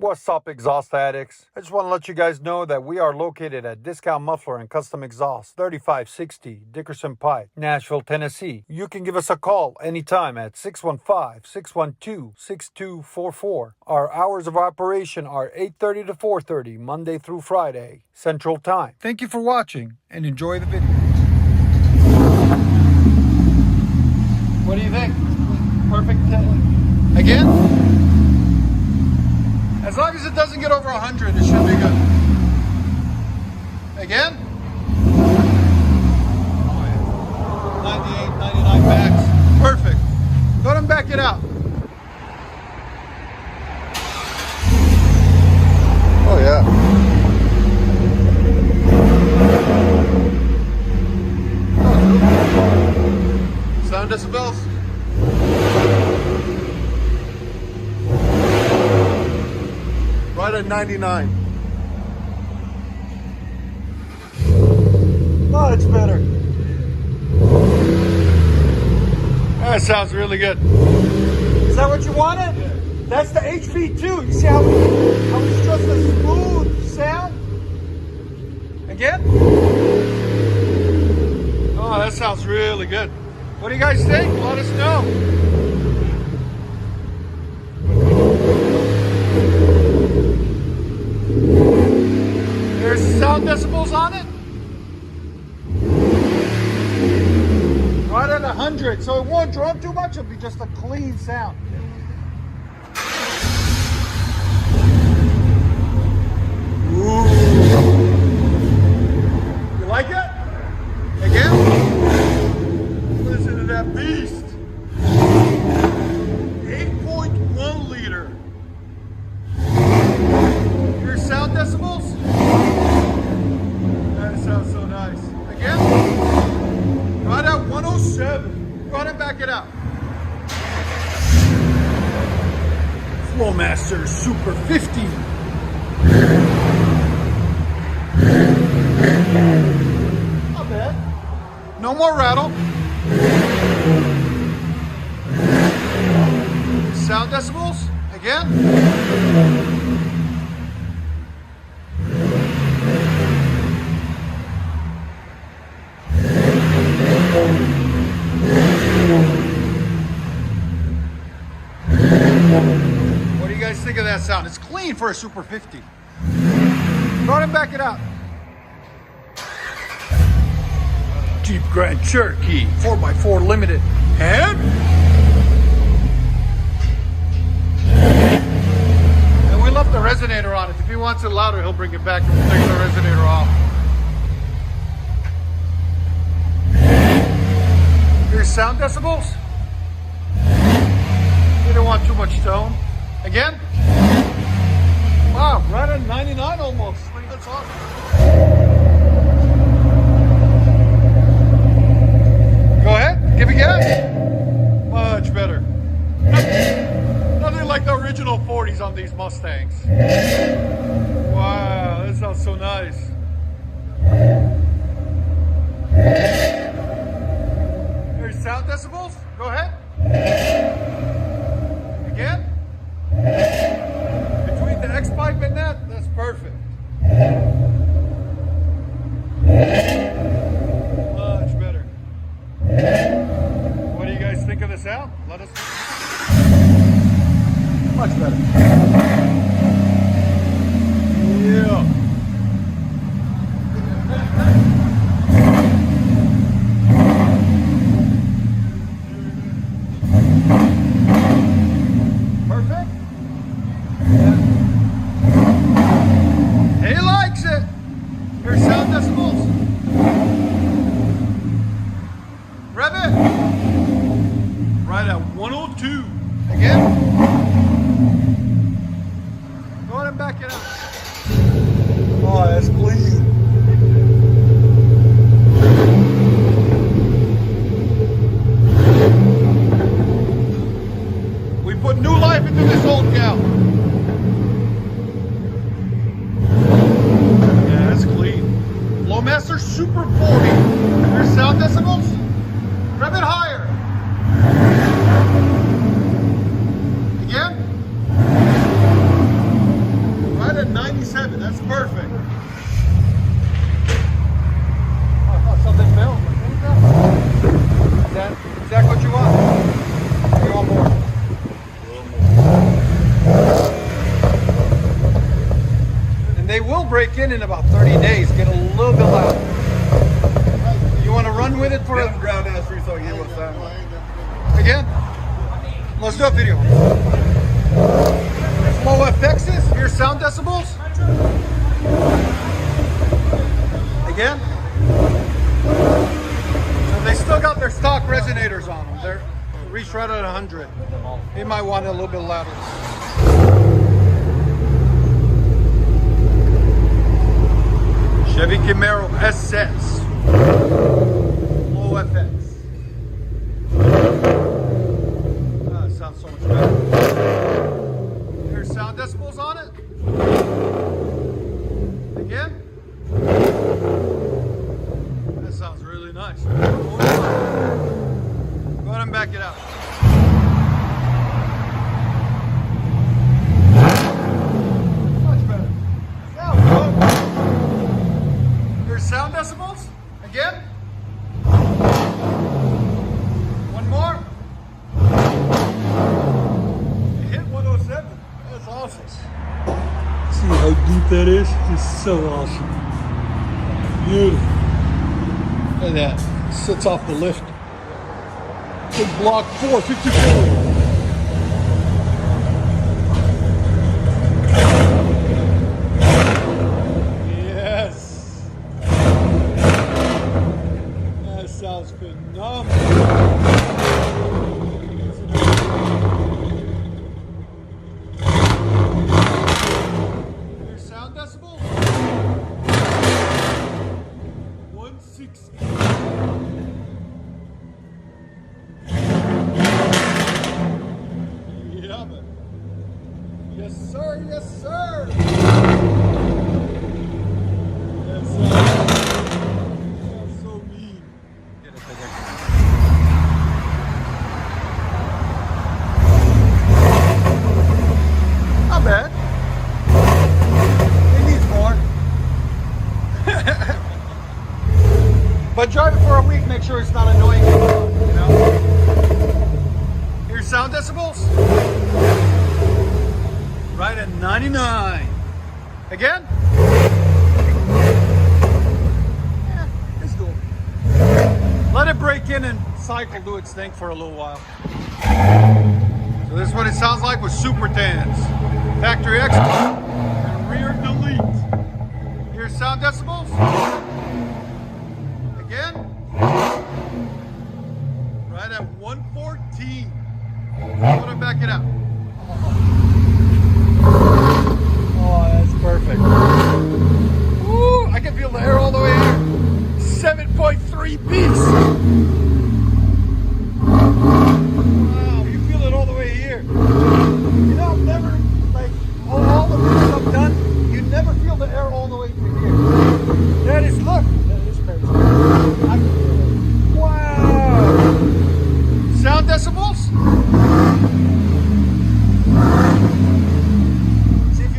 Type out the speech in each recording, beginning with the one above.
What's up, exhaust addicts? I just want to let you guys know that we are located at Discount Muffler and Custom Exhaust, 3560 Dickerson Pike, Nashville, Tennessee. You can give us a call anytime at 615-612-6244. Our hours of operation are 8:30 to 4:30, Monday through Friday, Central Time. Thank you for watching and enjoy the video. What do you think? Perfect. Again? As long as it doesn't get over 100, it should be good. Again? 98, 99 backs. Perfect. Go ahead and back it out. Oh, yeah. Sound decibels? Right at 99. Oh, it's better. That sounds really good. Is that what you wanted? Yeah. That's the HV2. You see how it's just a smooth sound? Again? Oh, that sounds really good. What do you guys think? Let us know. There's sound decibels on it. Right at 100, so it won't drop too much. It'll be just a clean sound. Ooh. You like it? Again? Listen to that beast. 8.1 liter. Your sound decibels? That sounds so nice. Again? Right at 107. Go ahead and back it out. Flowmaster Super 50. Not bad. No more rattle. Sound decibels? Again? What do you guys think of that sound? It's clean for a Super 50. Go ahead and back it out. Jeep Grand Cherokee 4x4 Limited. And we left the resonator on it. If he wants it louder, he'll bring it back and we'll take the resonator off. Here's sound decibels. You don't want too much tone. Again? Wow, right at 99 almost. That's awesome. Go ahead, give a gas. Much better. Nothing like the original 40s on these Mustangs. Wow, that sounds so nice. Here's sound decibels. Go ahead. Again? Between the X pipe and that's perfect. Much better. What do you guys think of the sound? Let us know. Much better. Yeah. Perfect. He likes it. Here's sound decibels. Rev it. Right at 102. Again. Go ahead and back it up. Oh, that's clean. We put new life into this old gal. Yeah, that's clean. Flowmaster Super 40. Your sound decibels? Rev it higher. Again? That's perfect. I thought something fell. Is that what you want? Or you want more? And they will break in about 30 days. Get a little bit louder. You want to run with it for a ground down street so I can hear what's sound. Again? Let's do a video. Flow FXs, your sound decibels. Again? So they still got their stock resonators on them. They're reach right at 100. You might want it a little bit louder. Chevy Camaro SS. Flow FX. Sounds so much better. There's sound decibels on it. Again. That sounds really nice. Go ahead and back it out. Much better. Sound good. There's sound decibels. Again. One more. That's awesome. See how deep that is? It's so awesome. Beautiful. Look at that. It sits off the lift. Big block 454. Yes. That sounds phenomenal. Decibel 160. Yeah, man. Yes, sir. Yes, sir. That sounds so mean. Get it bigger. Not bad. But drive it for a week, make sure it's not annoying you, you know. Here's sound decibels. Right at 99. Again? Yeah, it's doable. Let it break in and cycle, do its thing for a little while. So this is what it sounds like with super tans. Factory export and rear delete. Here's sound decibels. Again, right at 114. I'm gonna back it out. Oh, that's perfect. Woo, I can feel the air all the way here. 7.3 beats. Wow, you feel it all the way here. You know, I've never, like, all the videos I've done, you never feel the air all the way to here. That is, look. Wow! Sound decibels? See if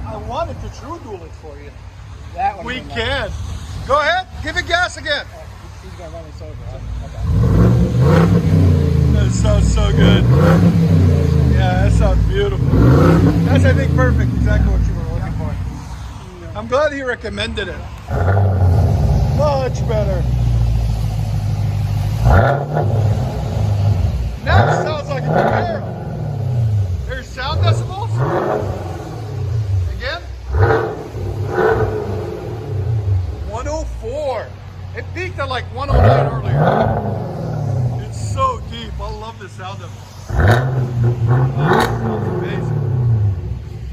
I wanted to true duel it for you. That one. We can. Go ahead, give it gas again. He's gonna run us over. That sounds so good. Yeah, that sounds beautiful. That's, I think, perfect. Exactly what you were looking for. I'm glad he recommended it. Much better. Now it sounds like a Camaro. There's sound decibels. Again. 104. It peaked at like 109 earlier. It's so deep. I love the sound of it. Oh, that sounds amazing.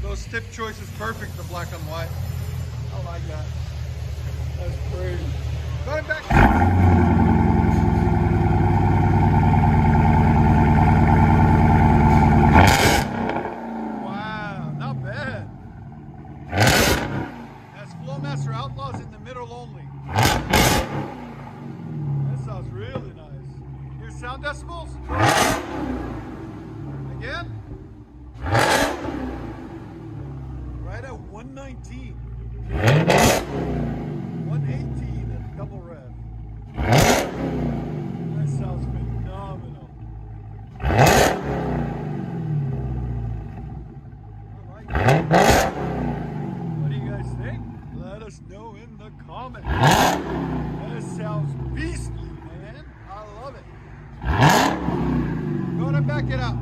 Those tip choices perfect, the black and white. I like that. That's crazy. Going back. Wow, not bad. That's Flowmaster Outlaws in the middle only. That sounds really nice. Here's sound decibels. Again. Right at 119. 118 at double rev. That sounds phenomenal. I like it. What do you guys think? Let us know in the comments. That sounds beastly, man. I love it. Go to back it up.